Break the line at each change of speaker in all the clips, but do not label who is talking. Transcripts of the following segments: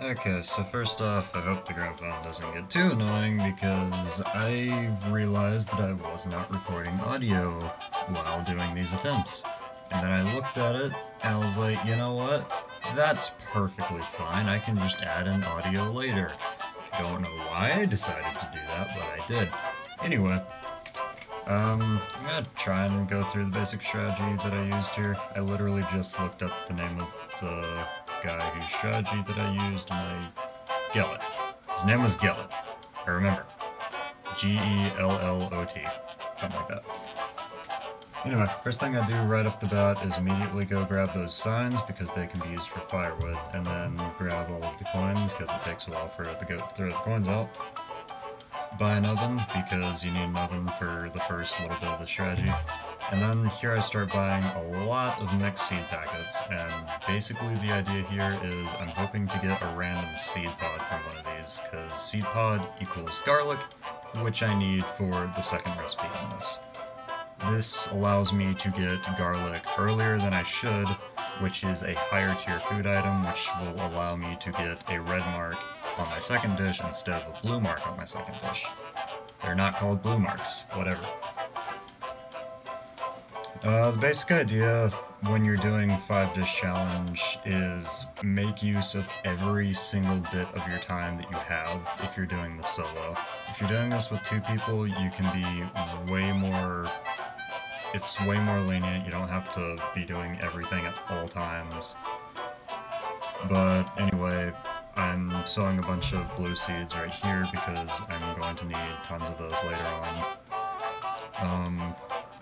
Okay, so first off, I hope the gramophone doesn't get too annoying because I realized that I was not recording audio while doing these attempts. And then I looked at it and I was like, you know what? That's perfectly fine. I can just add in audio later. Don't know why I decided to do that, but I did. Anyway, I'm gonna try and go through the basic strategy that I used here. I literally just looked up the name of the guy whose strategy that I used, and Gellot. His name was Gellot. I remember. Gellot. Something like that. Anyway, first thing I do right off the bat is immediately go grab those signs because they can be used for firewood, and then grab all of the coins because it takes a while for the goat to throw the coins out. Buy an oven because you need an oven for the first little bit of the strategy. And then here I start buying a lot of mixed seed packets, and basically the idea here is I'm hoping to get a random seed pod from one of these, because seed pod equals garlic, which I need for the second recipe in this. This allows me to get garlic earlier than I should, which is a higher tier food item, which will allow me to get a red mark on my second dish instead of a blue mark on my second dish. They're not called blue marks, whatever. The basic idea when you're doing 5 dish challenge is make use of every single bit of your time that you have if you're doing this solo. If you're doing this with 2 people, you can be way more, it's way more lenient. You don't have to be doing everything at all times. But anyway, I'm sowing a bunch of blue seeds right here because I'm going to need tons of those later on.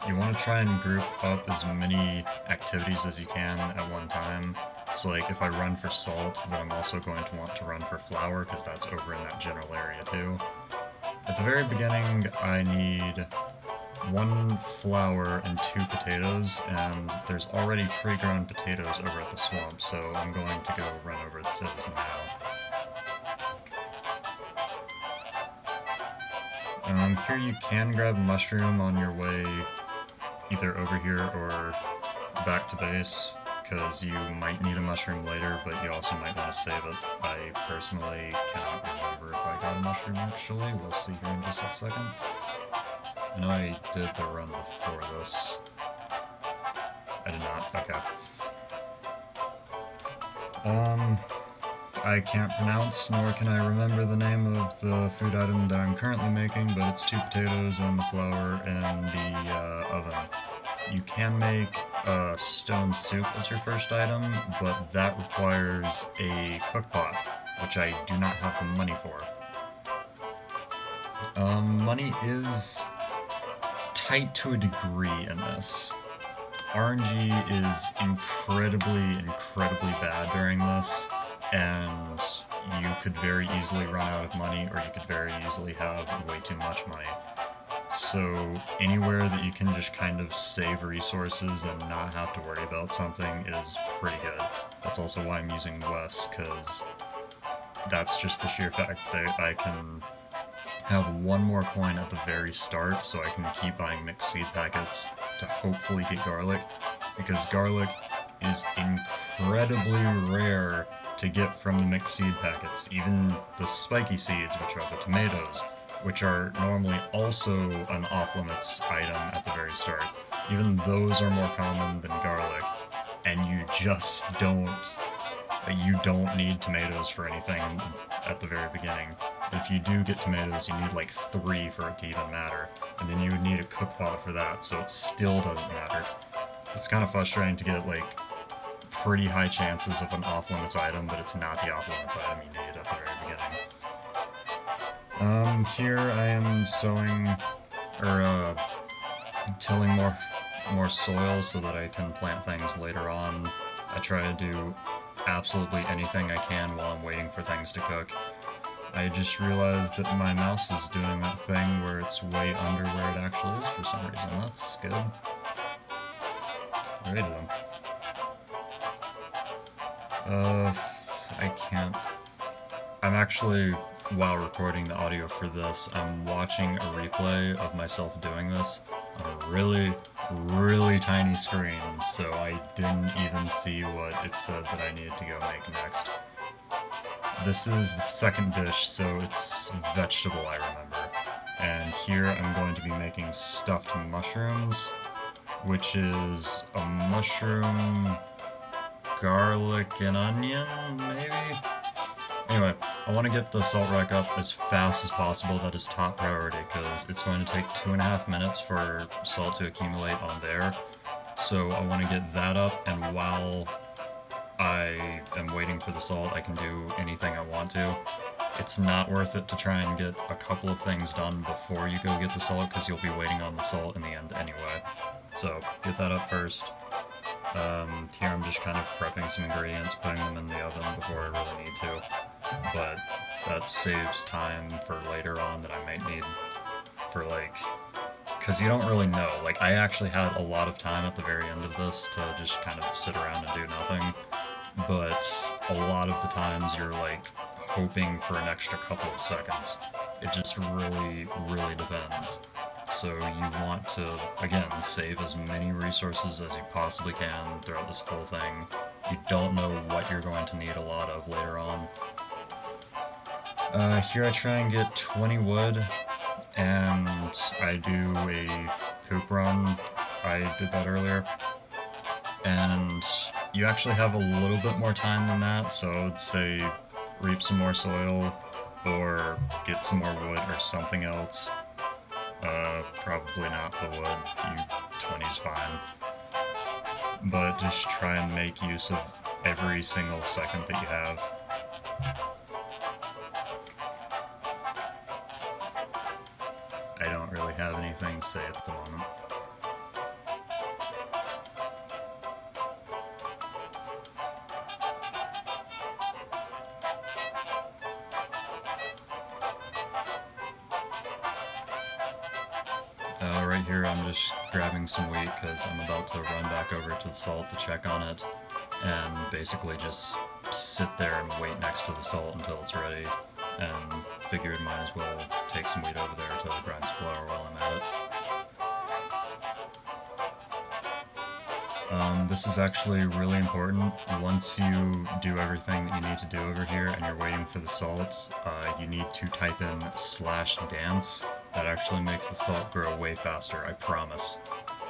You want to try and group up as many activities as you can at one time. So like if I run for salt, then I'm also going to want to run for flour because that's over in that general area too. At the very beginning, I need 1 flour and 2 potatoes, and there's already pre-grown potatoes over at the swamp, so I'm going to go run over to those now. Here you can grab a mushroom on your way either over here or back to base, because you might need a mushroom later, but you also might want to save it. I personally cannot remember if I got a mushroom actually. We'll see here in just a second. I know I did the run before this. I did not. Okay. Um, I can't pronounce nor can I remember the name of the food item that I'm currently making, but it's 2 potatoes and the flour and the oven. You can make a stone soup as your first item, but that requires a cookpot, which I do not have the money for. Money is tight to a degree in this. RNG is incredibly bad during this, and you could very easily run out of money, or you could very easily have way too much money. So anywhere that you can just kind of save resources and not have to worry about something is pretty good. That's also why I'm using Wes, because that's just the sheer fact that I can have 1 more coin at the very start so I can keep buying mixed seed packets to hopefully get garlic, because garlic is incredibly rare to get from the mixed seed packets. Even the spiky seeds, which are the tomatoes, which are normally also an off-limits item at the very start, even those are more common than garlic, and you don't need tomatoes for anything at the very beginning. If you do get tomatoes, you need like 3 for it to even matter, and then you would need a cook pot for that, so it still doesn't matter. It's kind of frustrating to get like pretty high chances of an off-limits item, but it's not the off-limits item you need at the very beginning. Here I am sowing, or tilling more soil so that I can plant things later on. I try to do absolutely anything I can while I'm waiting for things to cook. I just realized that my mouse is doing that thing where it's way under where it actually is for some reason. That's good. Rated them. I can't. I'm actually, while recording the audio for this, I'm watching a replay of myself doing this on a really tiny screen, so I didn't even see what it said that I needed to go make next. this is the second dish, so it's vegetable, I remember. And here I'm going to be making stuffed mushrooms, which is a mushroom, garlic, and onion, maybe? Anyway, I want to get the salt rack up as fast as possible. That is top priority, because it's going to take 2.5 minutes for salt to accumulate on there. So I want to get that up, and while I am waiting for the salt, I can do anything I want to. It's not worth it to try and get a couple of things done before you go get the salt, because you'll be waiting on the salt in the end anyway. So get that up first. Here I'm just kind of prepping some ingredients, putting them in the oven before I really need to. But that saves time for later on that I might need for like, because you don't really know. Like, I actually had a lot of time at the very end of this to just kind of sit around and do nothing, but a lot of the times you're like hoping for an extra couple of seconds. It just really, really depends. So you want to, again, save as many resources as you possibly can throughout this whole thing. You don't know what you're going to need a lot of later on. Here I try and get 20 wood, and I do a poop run. I did that earlier. And you actually have a little bit more time than that, so I'd say reap some more soil, or get some more wood or something else. Probably not the wood, 20's fine. But just try and make use of every single second that you have. I don't really have anything to say at the moment. Right here I'm just grabbing some wheat because I'm about to run back over to the salt to check on it, and basically just sit there and wait next to the salt until it's ready, and figured might as well take some wheat over there to grind some flour while I'm at it. This is actually really important. Once you do everything that you need to do over here and you're waiting for the salt, you need to type in /dance. That actually makes the salt grow way faster, I promise.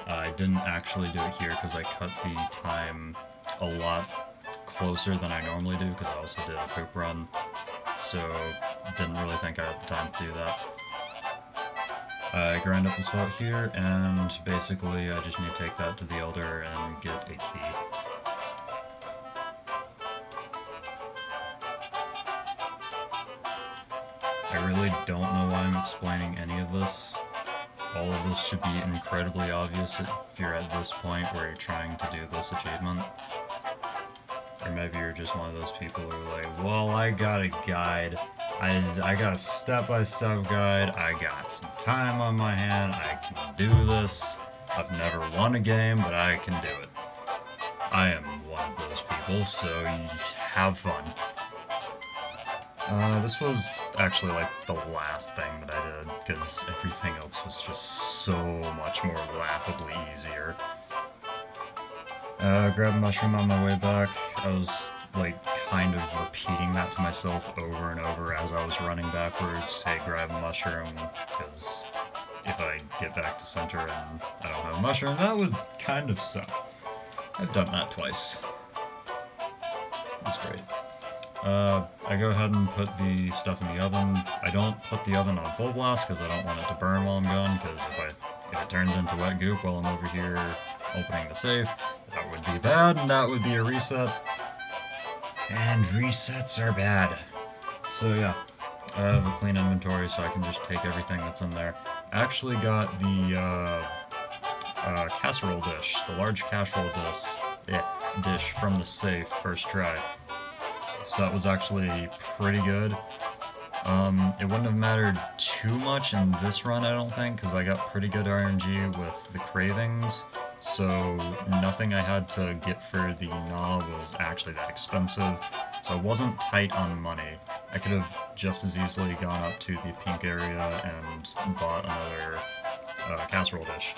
I didn't actually do it here because I cut the time a lot closer than I normally do because I also did a poop run, so didn't really think I had the time to do that. I grind up the salt here, and basically I just need to take that to the elder and get a key. I really don't know why I'm explaining any of this. All of this should be incredibly obvious if you're at this point where you're trying to do this achievement. Or maybe you're just one of those people who are like, well, I got a guide. I got a step-by-step guide. I got some time on my hand. I can do this. I've never won a game, but I can do it. I am one of those people, so have fun. This was actually like the last thing that I did, because everything else was just so much more laughably easier. Grabbed a mushroom on my way back. I was like kind of repeating that to myself over and over as I was running backwards. Hey, grab a mushroom, because if I get back to center and I don't have a mushroom, that would kind of suck. I've done that twice. That's great. I go ahead and put the stuff in the oven. I don't put the oven on full blast because I don't want it to burn while I'm gone, because if it turns into wet goop while I'm over here opening the safe, that would be bad, and that would be a reset. And resets are bad. So yeah, I have a clean inventory so I can just take everything that's in there. I actually got the casserole dish, the large casserole dish from the safe first try. So that was actually pretty good. It wouldn't have mattered too much in this run, I don't think, because I got pretty good RNG with the cravings, so nothing I had to get for the gnaw was actually that expensive, so I wasn't tight on money. I could have just as easily gone up to the pink area and bought another casserole dish.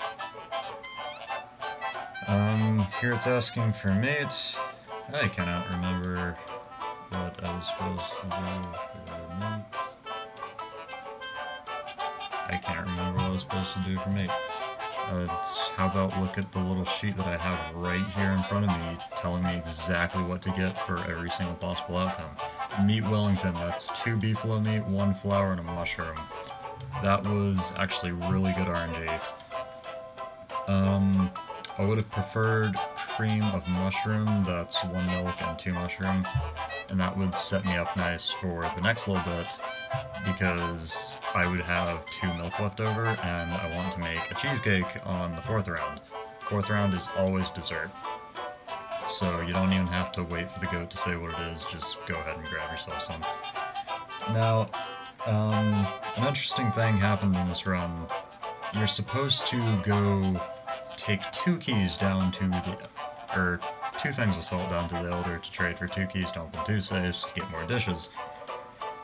Here it's asking for mate. I cannot remember what I was was supposed to do for meat. I can't remember what I was supposed to do for meat. How about look at the little sheet that I have right here in front of me telling me exactly what to get for every single possible outcome. Meat Wellington, that's 2 beefalo meat, 1 flour, and a mushroom. That was actually really good RNG. I would have preferred cream of mushroom, that's 1 milk and 2 mushroom, and that would set me up nice for the next little bit, because I would have 2 milk left over, and I want to make a cheesecake on the 4th round. 4th round is always dessert, so you don't even have to wait for the goat to say what it is, just go ahead and grab yourself some. Now, an interesting thing happened in this run. You're supposed to go take 2 keys down to the, or 2 things of salt down to the elder to trade for 2 keys to open 2 safes to get more dishes.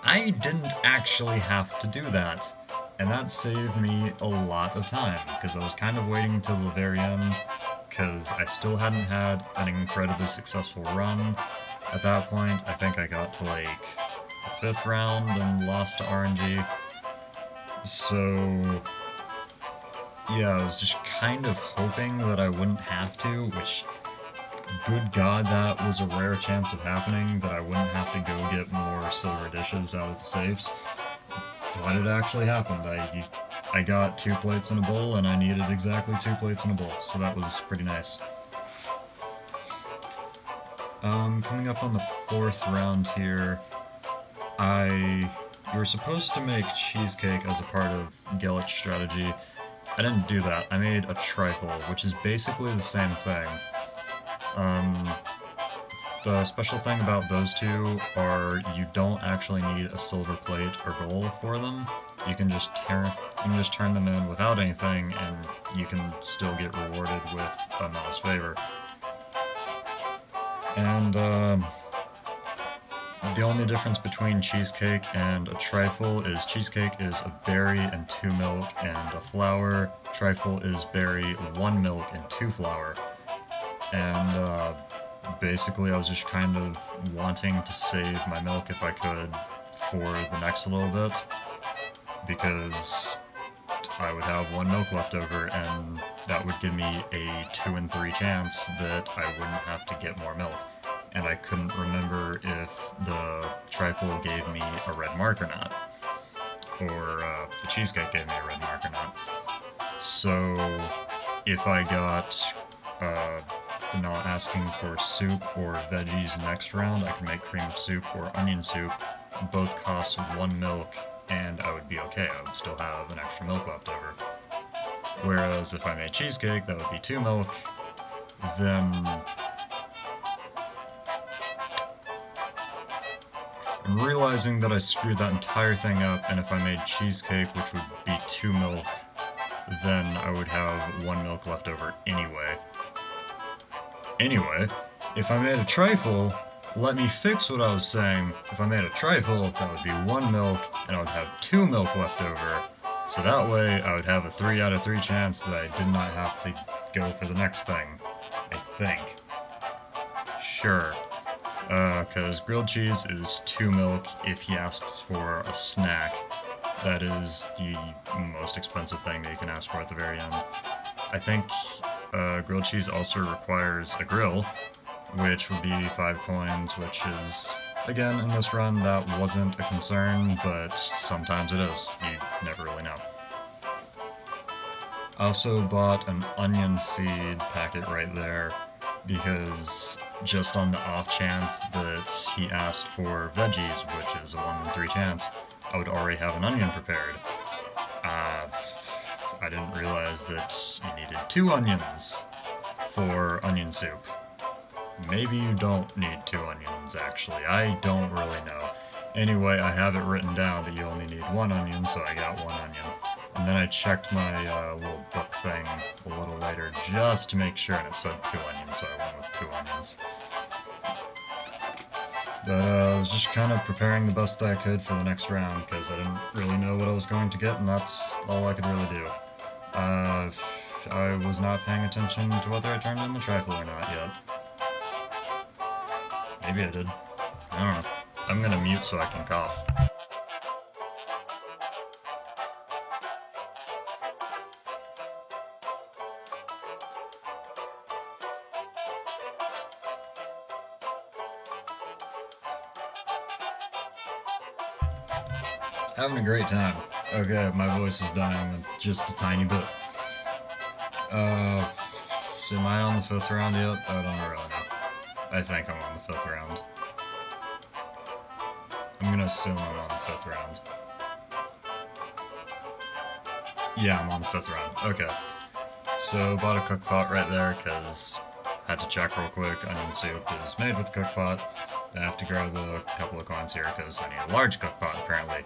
I didn't actually have to do that, and that saved me a lot of time, because I was kind of waiting until the very end, because I still hadn't had an incredibly successful run. At that point, I think I got to like the 5th round and lost to RNG. So yeah, I was just kind of hoping that I wouldn't have to, which, good God, that was a rare chance of happening, that I wouldn't have to go get more silver dishes out of the safes. But it actually happened. I got 2 plates in a bowl, and I needed exactly 2 plates in a bowl, so that was pretty nice. Coming up on the 4th round here, you were supposed to make cheesecake as a part of Gellot's strategy. I didn't do that. I made a trifle, which is basically the same thing. The special thing about those two are you don't actually need a silver plate or bowl for them. You can just turn them in without anything, and you can still get rewarded with a Ma's favor. And the only difference between cheesecake and a trifle is cheesecake is a berry and 2 milk and a flour. Trifle is berry, 1 milk, and 2 flour. And basically I was just kind of wanting to save my milk if I could for the next little bit, because I would have 1 milk left over, and that would give me a 2 in 3 chance that I wouldn't have to get more milk. And I couldn't remember if the trifle gave me a red mark or not, or the cheesecake gave me a red mark or not. So if I got the not asking for soup or veggies next round, I could make cream of soup or onion soup. Both cost 1 milk, and I would be okay. I would still have an extra milk left over. Whereas if I made cheesecake, that would be 2 milk, then I'm realizing that I screwed that entire thing up, and if I made cheesecake, which would be 2 milk, then I would have 1 milk left over anyway. Anyway, if I made a trifle, let me fix what I was saying. If I made a trifle, that would be 1 milk, and I would have 2 milk left over. So that way, I would have a 3 out of 3 chance that I did not have to go for the next thing. I think. Sure. Because grilled cheese is 2 milk if he asks for a snack. That is the most expensive thing that you can ask for at the very end. I think grilled cheese also requires a grill, which would be 5 coins, which is, again, in this run, that wasn't a concern, but sometimes it is. You never really know. I also bought an onion seed packet right there, because just on the off chance that he asked for veggies, which is a 1 in 3 chance, I would already have an onion prepared. I didn't realize that you needed 2 onions for onion soup. Maybe you don't need 2 onions, actually. I don't really know. Anyway, I have it written down that you only need 1 onion, so I got 1 onion. And then I checked my little book thing a little later just to make sure, and it said 2 onions, so I went with 2 onions. But I was just kind of preparing the best that I could for the next round, because I didn't really know what I was going to get, and that's all I could really do. I was not paying attention to whether I turned in the trifle or not yet. Maybe I did. I don't know. I'm gonna mute so I can cough. Having a great time. Okay, my voice is dying just a tiny bit. Uh, am I on the 5th round yet? I don't really know. I think I'm on the 5th round. I'm gonna assume I'm on the 5th round. Yeah, I'm on the 5th round. Okay. So, bought a cook pot right there, because I had to check real quick. Onion soup is made with a cook pot. I have to grab a couple of coins here, because I need a large cook pot, apparently.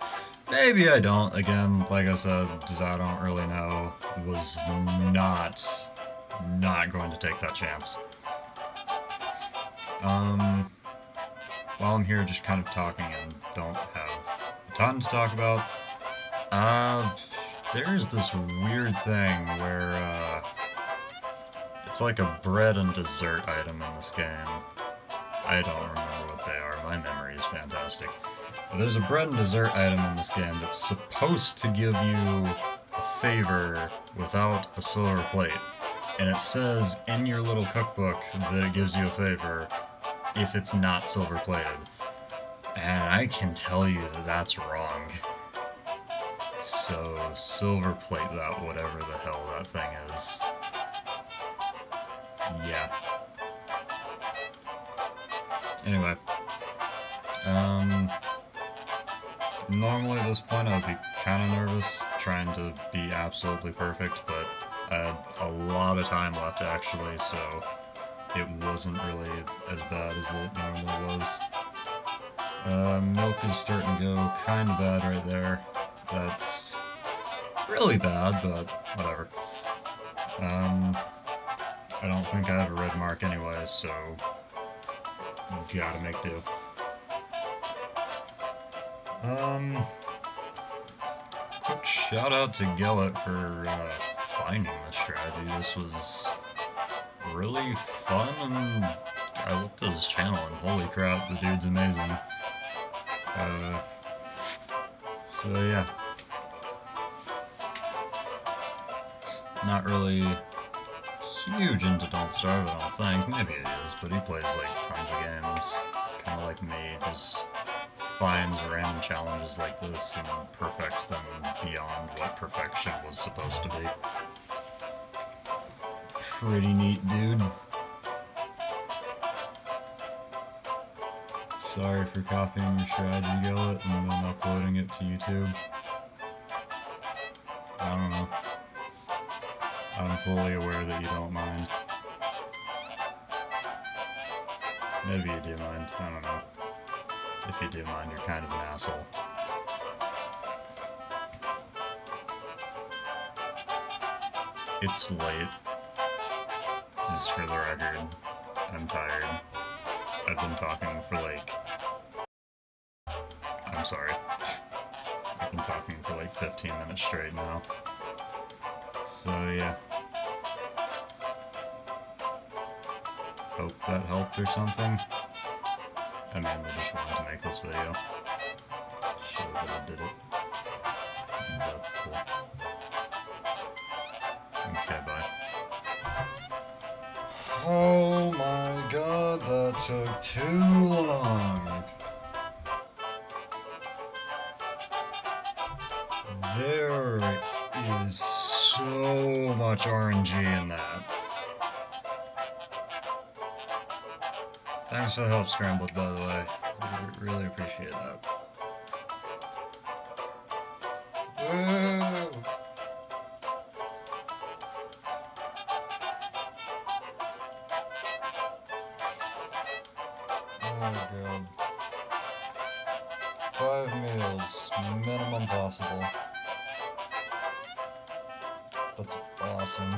Maybe I don't. Again, like I said, I don't really know. Was not going to take that chance. While I'm here just kind of talking and don't have a ton to talk about, there's this weird thing where, it's like a bread and dessert item in this game. I don't remember what they are. My memory is fantastic. But there's a bread and dessert item in this game that's supposed to give you a favor without a silver plate. And it says in your little cookbook that it gives you a favor if it's not silver plated. And I can tell you that that's wrong. So silver plate that, whatever the hell that thing is. Yeah. Anyway. Normally at this point I would be kind of nervous, trying to be absolutely perfect, but I had a lot of time left actually, so it wasn't really as bad as it normally was. Milk is starting to go kind of bad right there. That's really bad, but whatever. I don't think I have a red mark anyway, so gotta make do. Quick shout out to Gellot for finding this strategy. This was really fun, and I looked at his channel and holy crap, the dude's amazing. So yeah. Not really huge into Don't Starve, I don't think. Maybe it is, but he plays like tons of games. Kind of like me, just finds random challenges like this and perfects them beyond what perfection was supposed to be. Pretty neat, dude. Sorry for copying your strategy, Gellot, and then uploading it to YouTube. I don't know. I'm fully aware that you don't mind. Maybe you do mind, I don't know. If you do mind, you're kind of an asshole. It's late. Just for the record, I'm tired. I've been talking for like... I'm sorry. I've been talking for like 15 minutes straight now. So yeah. Hope that helped or something. I mainly just wanted to make this video. Show that I did it. That's cool. Okay, bye. Oh my god, that took too long. There is so much RNG in that. Thanks for the help, Scrambled, by the way. Really appreciate that. Woo! Oh god. 5 meals, minimum possible. That's awesome.